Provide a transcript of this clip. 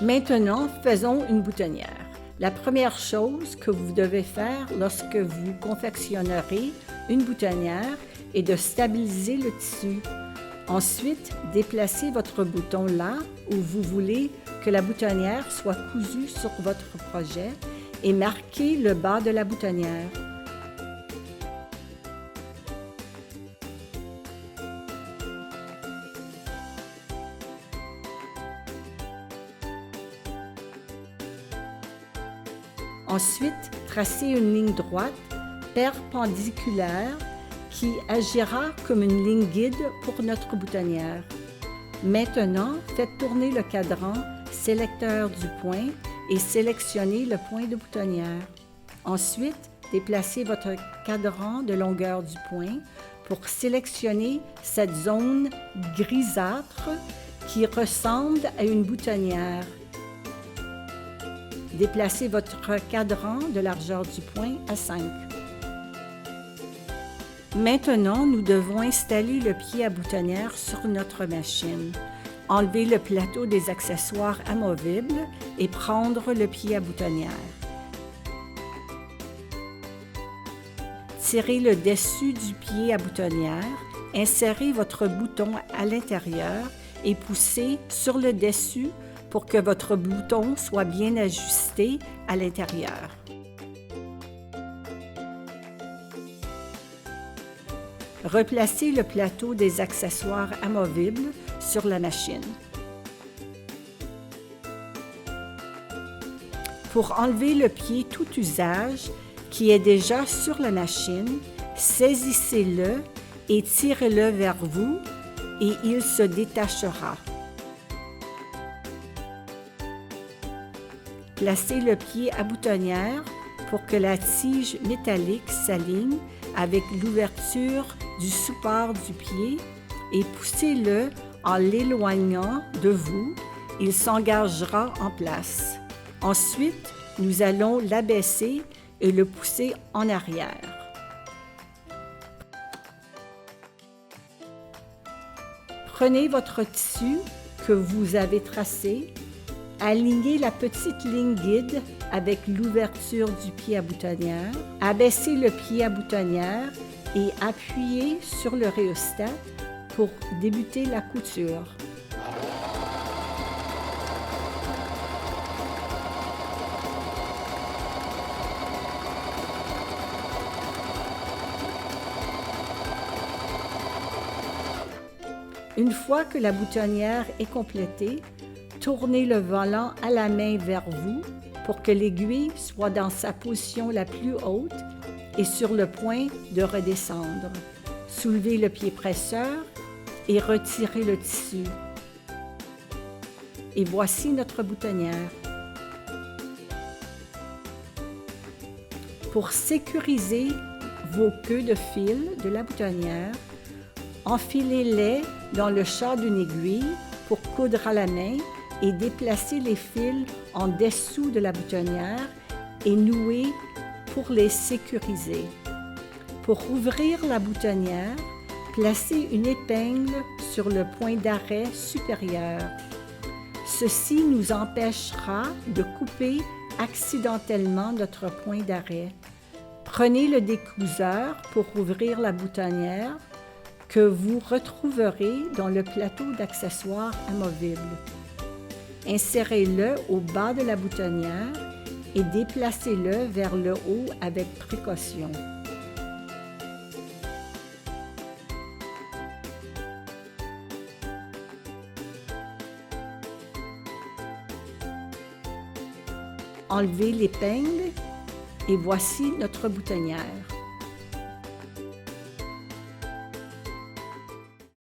Maintenant, faisons une boutonnière. La première chose que vous devez faire lorsque vous confectionnerez une boutonnière est de stabiliser le tissu. Ensuite, déplacez votre bouton là où vous voulez que la boutonnière soit cousue sur votre projet et marquez le bas de la boutonnière. Ensuite, tracez une ligne droite perpendiculaire qui agira comme une ligne guide pour notre boutonnière. Maintenant, faites tourner le cadran sélecteur du point et sélectionnez le point de boutonnière. Ensuite, déplacez votre cadran de longueur du point pour sélectionner cette zone grisâtre qui ressemble à une boutonnière. Déplacez votre cadran de largeur du point à 5. Maintenant, nous devons installer le pied à boutonnière sur notre machine. Enlevez le plateau des accessoires amovibles et prendre le pied à boutonnière. Tirez le dessus du pied à boutonnière, insérez votre bouton à l'intérieur et poussez sur le dessus pour que votre bouton soit bien ajusté à l'intérieur. Replacez le plateau des accessoires amovibles sur la machine. Pour enlever le pied tout usage qui est déjà sur la machine, saisissez-le et tirez-le vers vous et il se détachera. Placez le pied à boutonnière pour que la tige métallique s'aligne avec l'ouverture du support du pied et poussez-le en l'éloignant de vous. Il s'engagera en place. Ensuite, nous allons l'abaisser et le pousser en arrière. Prenez votre tissu que vous avez tracé. Alignez la petite ligne guide avec l'ouverture du pied à boutonnière. Abaissez le pied à boutonnière et appuyez sur le rhéostat pour débuter la couture. Une fois que la boutonnière est complétée, tournez le volant à la main vers vous pour que l'aiguille soit dans sa position la plus haute et sur le point de redescendre. Soulevez le pied presseur et retirez le tissu. Et voici notre boutonnière. Pour sécuriser vos queues de fil de la boutonnière, enfilez-les dans le chat d'une aiguille pour coudre à la main et déplacez les fils en dessous de la boutonnière et nouez pour les sécuriser. Pour ouvrir la boutonnière, placez une épingle sur le point d'arrêt supérieur. Ceci nous empêchera de couper accidentellement notre point d'arrêt. Prenez le découseur pour ouvrir la boutonnière que vous retrouverez dans le plateau d'accessoires amovibles. Insérez-le au bas de la boutonnière et déplacez-le vers le haut avec précaution. Enlevez l'épingle et voici notre boutonnière.